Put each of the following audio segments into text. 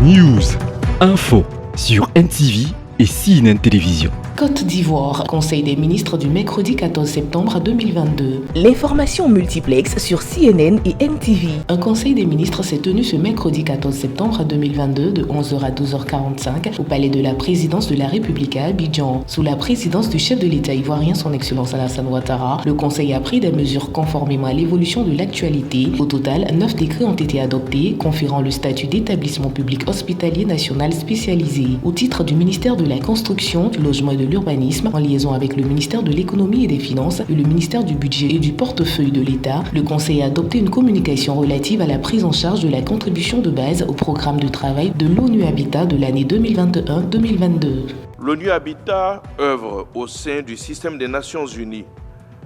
News, info sur NTV et CNN Télévision. Côte d'Ivoire, Conseil des ministres du mercredi 14 septembre 2022. L'information multiplex sur CNN et NTV. Un conseil des ministres s'est tenu ce mercredi 14 septembre 2022 de 11h à 12h45 au palais de la présidence de la République à Abidjan. Sous la présidence du chef de l'État ivoirien, son Excellence Alassane Ouattara, le conseil a pris des mesures conformément à l'évolution de l'actualité. Au total, 9 décrets ont été adoptés, conférant le statut d'établissement public hospitalier national spécialisé. Au titre du ministère de la Construction, du Logement et de l'Urbanisme, en liaison avec le ministère de l'Économie et des Finances et le ministère du Budget et du Portefeuille de l'État, le Conseil a adopté une communication relative à la prise en charge de la contribution de base au programme de travail de l'ONU Habitat de l'année 2021-2022. L'ONU Habitat œuvre au sein du système des Nations Unies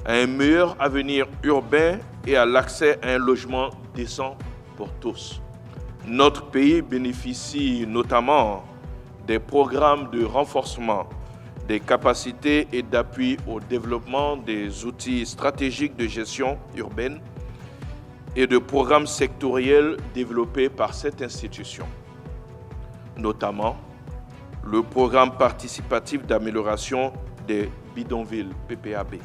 à un meilleur avenir urbain et à l'accès à un logement décent pour tous. Notre pays bénéficie notamment des programmes de renforcement des capacités et d'appui au développement des outils stratégiques de gestion urbaine et de programmes sectoriels développés par cette institution, notamment le programme participatif d'amélioration des bidonvilles, PPAB.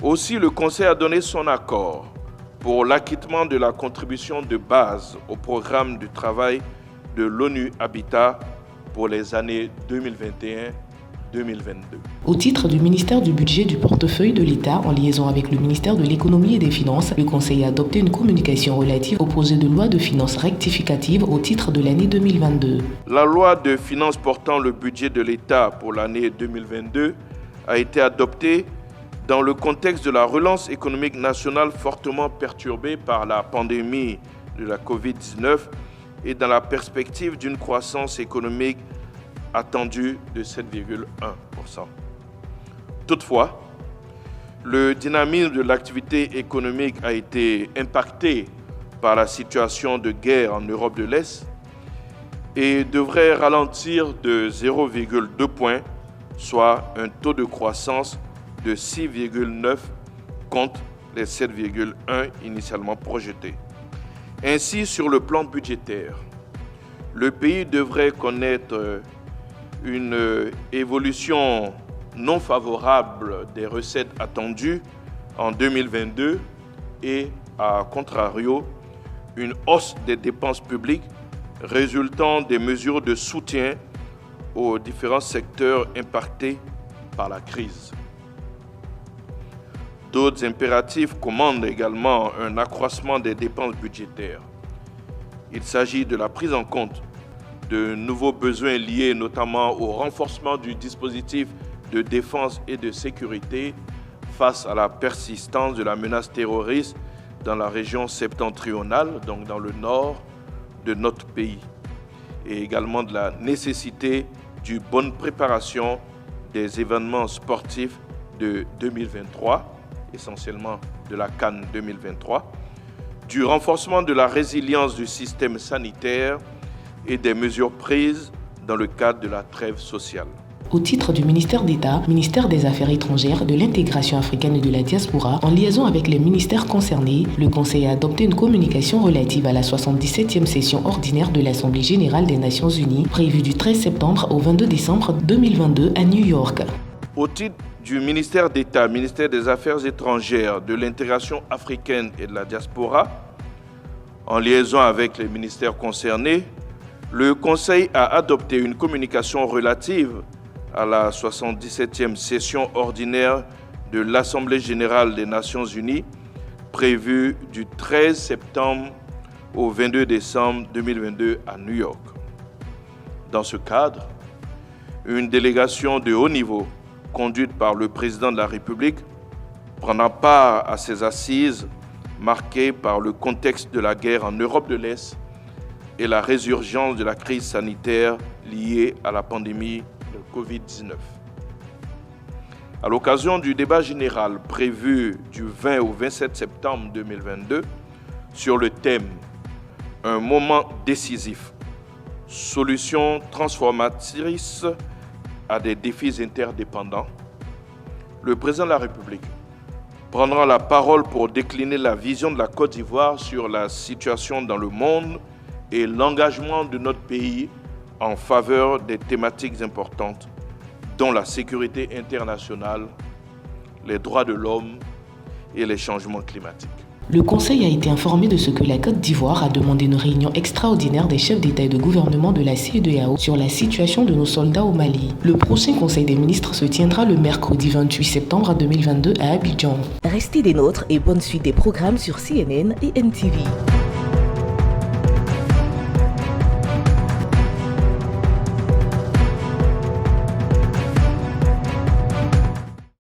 Aussi, le Conseil a donné son accord pour l'acquittement de la contribution de base au programme du travail de l'ONU Habitat pour les années 2021-2022. Au titre du ministère du Budget et du Portefeuille de l'État, en liaison avec le ministère de l'Économie et des Finances, le Conseil a adopté une communication relative au projet de loi de finances rectificative au titre de l'année 2022. La loi de finances portant le budget de l'État pour l'année 2022 a été adoptée dans le contexte de la relance économique nationale fortement perturbée par la pandémie de la COVID-19 et dans la perspective d'une croissance économique attendue de 7,1%. Toutefois, le dynamisme de l'activité économique a été impacté par la situation de guerre en Europe de l'Est et devrait ralentir de 0,2 points, soit un taux de croissance de 6,9 contre les 7,1 initialement projetés. Ainsi, sur le plan budgétaire, le pays devrait connaître une évolution non favorable des recettes attendues en 2022 et, à contrario, une hausse des dépenses publiques résultant des mesures de soutien aux différents secteurs impactés par la crise. D'autres impératifs commandent également un accroissement des dépenses budgétaires. Il s'agit de la prise en compte de nouveaux besoins liés notamment au renforcement du dispositif de défense et de sécurité face à la persistance de la menace terroriste dans la région septentrionale, donc dans le nord de notre pays, et également de la nécessité d'une bonne préparation des événements sportifs de 2023, essentiellement de la CAN 2023, du renforcement de la résilience du système sanitaire et des mesures prises dans le cadre de la trêve sociale. Au titre du ministère d'État, ministère des Affaires étrangères, de l'intégration africaine et de la diaspora, en liaison avec les ministères concernés, le Conseil a adopté une communication relative à la 77e session ordinaire de l'Assemblée générale des Nations unies, prévue du 13 septembre au 22 décembre 2022 à New York. Au titre du ministère d'État, ministère des Affaires étrangères, de l'intégration africaine et de la diaspora, en liaison avec les ministères concernés, le Conseil a adopté une communication relative à la 77e session ordinaire de l'Assemblée générale des Nations unies, prévue du 13 septembre au 22 décembre 2022 à New York. Dans ce cadre, une délégation de haut niveau, conduite par le président de la République, prendra part à ces assises marquées par le contexte de la guerre en Europe de l'Est et la résurgence de la crise sanitaire liée à la pandémie de COVID-19. À l'occasion du débat général prévu du 20 au 27 septembre 2022 sur le thème « Un moment décisif, solutions transformatrices à des défis interdépendants », le président de la République prendra la parole pour décliner la vision de la Côte d'Ivoire sur la situation dans le monde et l'engagement de notre pays en faveur des thématiques importantes, dont la sécurité internationale, les droits de l'homme et les changements climatiques. Le Conseil a été informé de ce que la Côte d'Ivoire a demandé une réunion extraordinaire des chefs d'État et de gouvernement de la CEDEAO sur la situation de nos soldats au Mali. Le prochain Conseil des ministres se tiendra le mercredi 28 septembre 2022 à Abidjan. Restez des nôtres et bonne suite des programmes sur CNN et NTV.